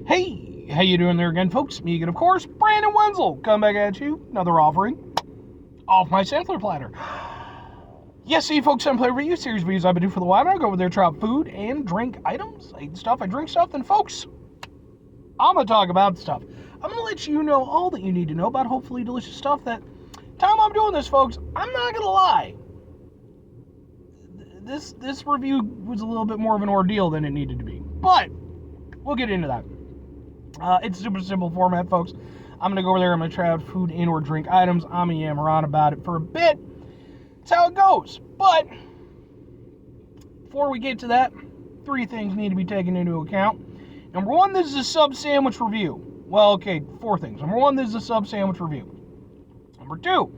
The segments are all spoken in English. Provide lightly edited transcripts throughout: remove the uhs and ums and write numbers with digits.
Hey, how you doing there again, folks? Me again, of course, Brandon Wenzel. Come back at you, another offering off my sampler platter. Yes, see, folks, I'm playing review series videos I've been doing for the while. I go over there, try out food and drink items. I eat stuff, I drink stuff, and folks, I'm gonna talk about stuff. I'm gonna let you know all that you need to know about hopefully delicious stuff. That time I'm doing this, folks, I'm not gonna lie. This review was a little bit more of an ordeal than it needed to be, but we'll get into that. It's a super simple format, folks. I'm going to go over there, I'm going to try out food and or drink items. I'm going to yammer on about it for a bit. That's how it goes. But before we get to that, 3 things need to be taken into account. Number 1, this is a sub sandwich review. Well, okay, 4 things. Number 1, this is a sub sandwich review. Number 2,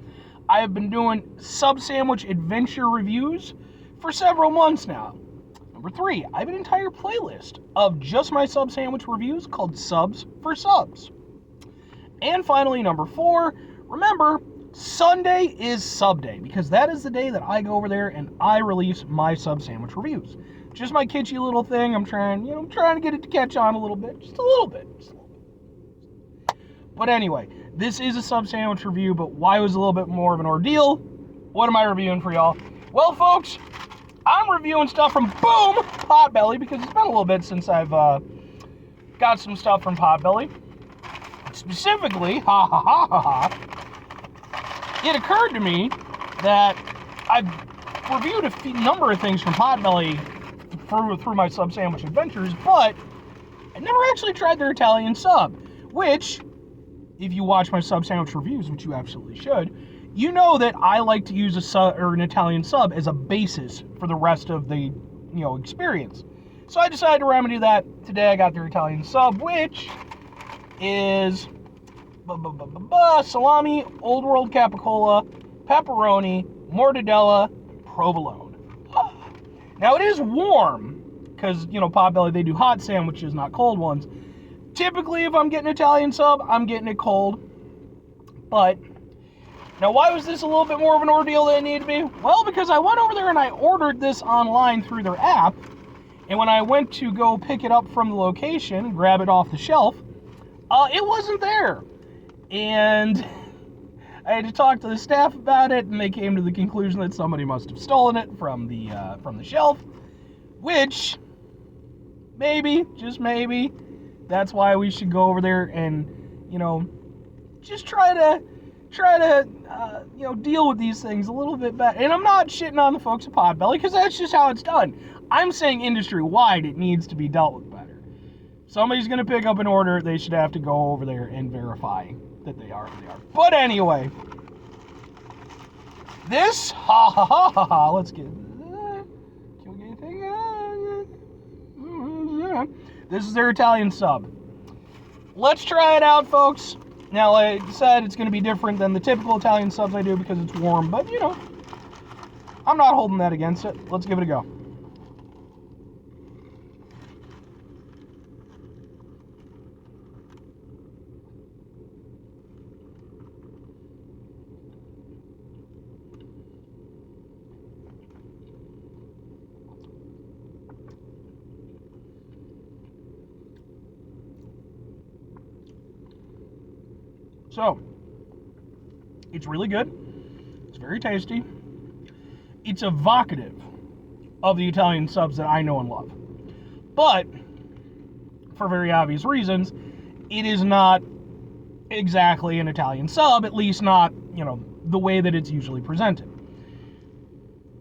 I have been doing sub sandwich adventure reviews for several months now. Number 3, I have an entire playlist of just my sub sandwich reviews called Subs for Subs. And finally, number 4, remember, Sunday is SUBday, because that is the day that I go over there and I release my sub sandwich reviews. Just my kitschy little thing. I'm trying to get it to catch on a little bit, just a little bit. But anyway, this is a sub sandwich review, but why was a little bit more of an ordeal? What am I reviewing for y'all? Well, folks, I'm reviewing stuff from Potbelly, because it's been a little bit since I've got some stuff from Potbelly. Specifically, it occurred to me that I've reviewed a number of things from Potbelly through my sub sandwich adventures, but I never actually tried their Italian sub, which, if you watch my sub sandwich reviews, which you absolutely should, you know that I like to use an Italian sub as a basis for the rest of the, experience. So I decided to remedy that. Today I got their Italian sub, which is salami, Old World capicola, pepperoni, mortadella, provolone. Now it is warm, because, Potbelly, they do hot sandwiches, not cold ones. Typically, if I'm getting Italian sub, I'm getting it cold. But now, why was this a little bit more of an ordeal than it needed to be? Well, because I went over there and I ordered this online through their app, and when I went to go pick it up from the location, grab it off the shelf, it wasn't there. And I had to talk to the staff about it, and they came to the conclusion that somebody must have stolen it from the shelf, which, maybe, just maybe, that's why we should go over there and, just try to deal with these things a little bit better. And I'm not shitting on the folks at Potbelly, because that's just how it's done. I'm saying industry-wide, it needs to be dealt with better. If somebody's going to pick up an order, they should have to go over there and verify that they are who they are. But anyway, this, let's get, can we get anything? This is their Italian sub. Let's try it out, folks. Now, like I said, it's going to be different than the typical Italian subs I do because it's warm, but, I'm not holding that against it. Let's give it a go. So, it's really good. It's very tasty. It's evocative of the Italian subs that I know and love. But, for very obvious reasons, it is not exactly an Italian sub, at least not, the way that it's usually presented.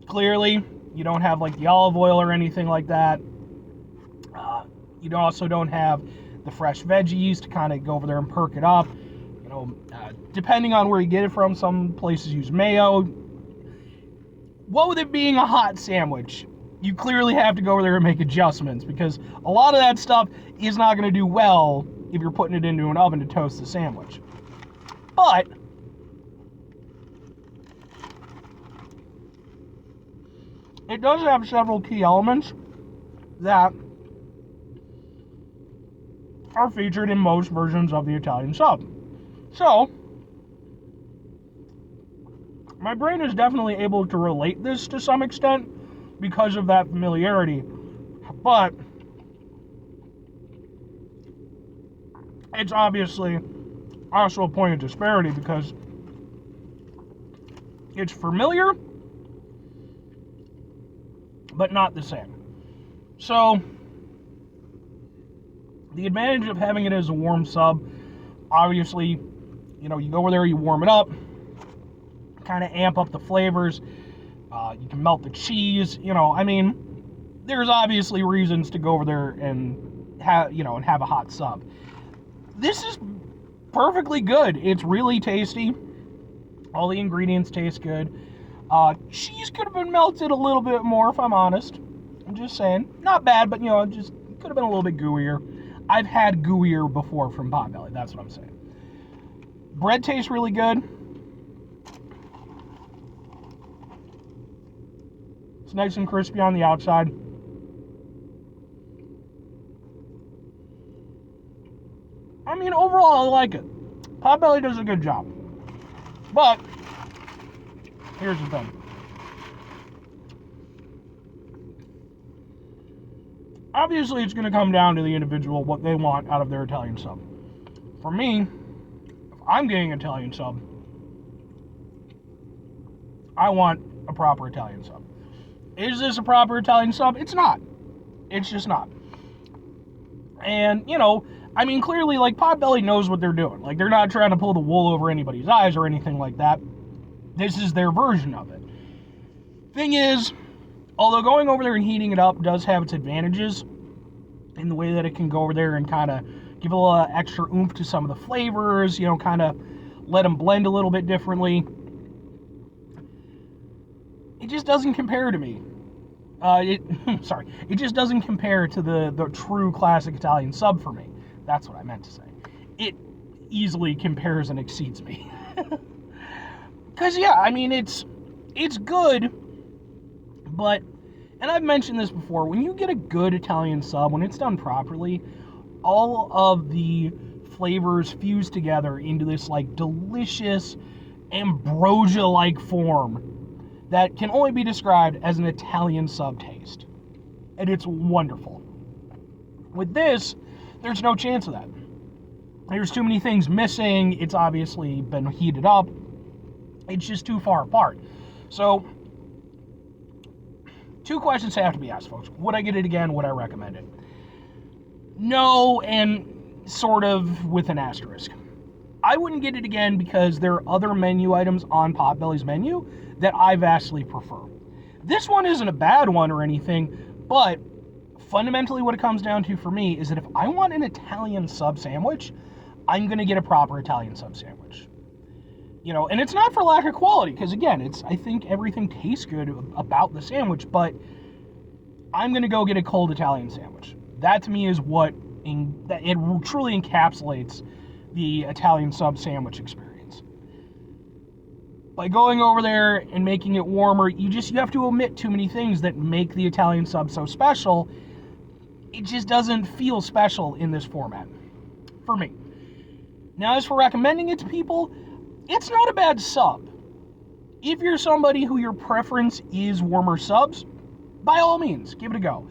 Clearly, you don't have, the olive oil or anything like that. You also don't have the fresh veggies to kind of go over there and perk it up. Depending on where you get it from, some places use mayo. What with it being a hot sandwich, you clearly have to go over there and make adjustments, because a lot of that stuff is not going to do well if you're putting it into an oven to toast the sandwich. But it does have several key elements that are featured in most versions of the Italian sub. So, my brain is definitely able to relate this to some extent because of that familiarity. But it's obviously also a point of disparity because it's familiar, but not the same. So, the advantage of having it as a warm sub, obviously, you know, you go over there, you warm it up, kind of amp up the flavors. You can melt the cheese. You know, I mean, there's obviously reasons to go over there and have a hot sub. This is perfectly good. It's really tasty. All the ingredients taste good. Cheese could have been melted a little bit more, if I'm honest. I'm just saying. Not bad, but, you know, just could have been a little bit gooier. I've had gooier before from Potbelly. That's what I'm saying. Bread tastes really good. It's nice and crispy on the outside. I mean, overall, I like it. Potbelly does a good job. But, here's the thing. Obviously, it's going to come down to the individual, what they want out of their Italian sub. For me, if I'm getting an Italian sub, I want a proper Italian sub. Is this a proper Italian sub? It's not. It's just not. And, you know, I mean, clearly, like, Potbelly knows what they're doing. Like, they're not trying to pull the wool over anybody's eyes or anything like that. This is their version of it. Thing is, although going over there and heating it up does have its advantages in the way that it can go over there and kind of give a little extra oomph to some of the flavors, you know, kind of let them blend a little bit differently, it just doesn't compare to me. It just doesn't compare to the true classic Italian sub for me. That's what I meant to say. It easily compares and exceeds me. Because, yeah, I mean, it's good, but, and I've mentioned this before, when you get a good Italian sub, when it's done properly, all of the flavors fuse together into this, like, delicious ambrosia-like form that can only be described as an Italian sub taste. And it's wonderful. With this, there's no chance of that. There's too many things missing. It's obviously been heated up. It's just too far apart. So, two questions have to be asked, folks. Would I get it again? Would I recommend it? No, and sort of with an asterisk. I wouldn't get it again because there are other menu items on Potbelly's menu that I vastly prefer. This one isn't a bad one or anything, but fundamentally what it comes down to for me is that if I want an Italian sub sandwich, I'm going to get a proper Italian sub sandwich. You know, and it's not for lack of quality, because again, I think everything tastes good about the sandwich, but I'm going to go get a cold Italian sandwich. That to me is what it truly encapsulates the Italian sub sandwich experience. By going over there and making it warmer, you have to omit too many things that make the Italian sub so special. It just doesn't feel special in this format, for me. Now, as for recommending it to people, it's not a bad sub. If you're somebody who your preference is warmer subs, by all means, give it a go.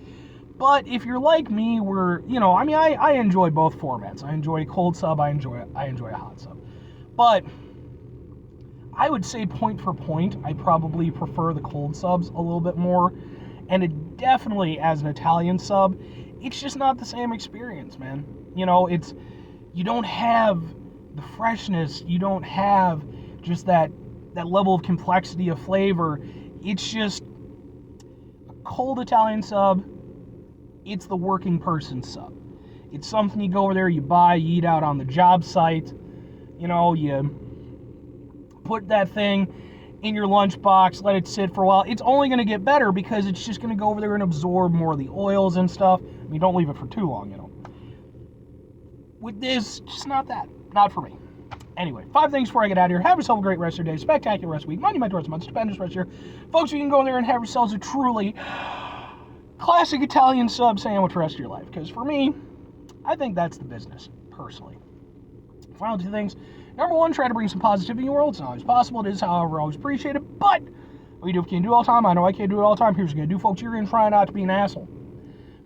But if you're like me, I enjoy both formats. I enjoy a cold sub, I enjoy a hot sub. But I would say point for point, I probably prefer the cold subs a little bit more. And it definitely, as an Italian sub, it's just not the same experience, man. You know, you don't have the freshness, you don't have just that level of complexity of flavor. It's just a cold Italian sub. It's the working person sub. It's something you go over there, you buy, you eat out on the job site. You know, you put that thing in your lunchbox, let it sit for a while. It's only going to get better because it's just going to go over there and absorb more of the oils and stuff. I mean, don't leave it for too long, you know. With this, just not that. Not for me. Anyway, 5 things before I get out of here. Have yourself a great rest of your day. Spectacular rest of the week. Monday, towards the month. Stupendous rest of your folks, you can go in there and have yourselves a truly classic Italian sub sandwich for the rest of your life. Because for me, I think that's the business, personally. Final 2 things. Number 1, try to bring some positivity in your world. It's not always possible. It is, however, always appreciated. But what you do if you can't do it all the time, I know I can't do it all the time. Here's what you're going to do, folks. You're going to try not to be an asshole.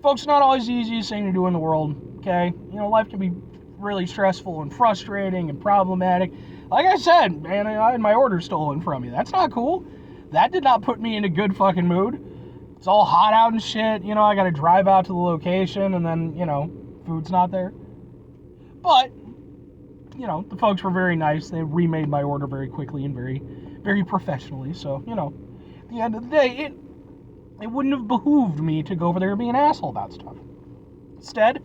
Folks, it's not always the easiest thing to do in the world, okay? You know, life can be really stressful and frustrating and problematic. Like I said, man, I had my order stolen from me. That's not cool. That did not put me in a good fucking mood. It's all hot out and shit. You know, I got to drive out to the location and then, you know, food's not there. But, you know, the folks were very nice. They remade my order very quickly and very, very professionally. So, you know, at the end of the day, it wouldn't have behooved me to go over there and be an asshole about stuff. Instead,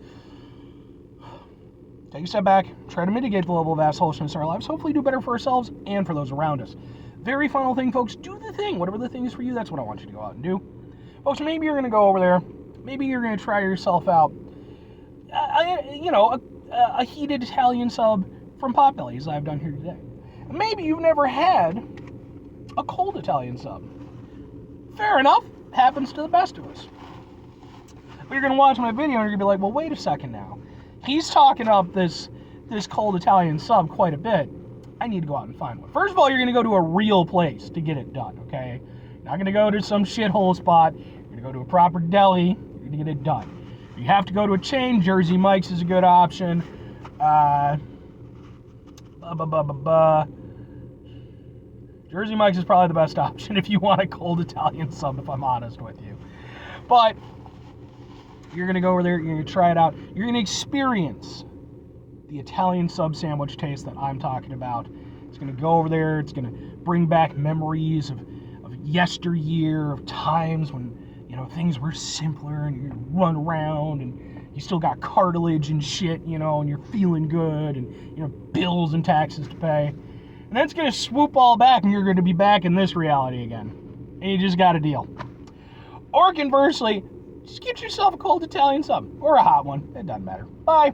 take a step back, try to mitigate the level of assholishness in our lives, hopefully do better for ourselves and for those around us. Very final thing, folks, do the thing. Whatever the thing is for you, that's what I want you to go out and do. Folks, maybe you're going to go over there. Maybe you're going to try yourself out. A heated Italian sub from Potbelly, as I've done here today. Maybe you've never had a cold Italian sub. Fair enough. Happens to the best of us. But you're going to watch my video and you're going to be like, well, wait a second now. He's talking up this cold Italian sub quite a bit. I need to go out and find one. First of all, you're going to go to a real place to get it done, okay? You're not going to go to some shithole spot. You're going to go to a proper deli. You're going to get it done. If you have to go to a chain, Jersey Mike's is a good option. Jersey Mike's is probably the best option if you want a cold Italian sub, if I'm honest with you. But you're going to go over there, you're going to try it out. You're going to experience the Italian sub sandwich taste that I'm talking about. It's going to go over there. It's going to bring back memories of yesteryear, of times when, you know, things were simpler and you run around and you still got cartilage and shit, you know, and you're feeling good and, you know, bills and taxes to pay. And then it's going to swoop all back and you're going to be back in this reality again. And you just got a deal. Or conversely, just get yourself a cold Italian sub or a hot one. It doesn't matter. Bye.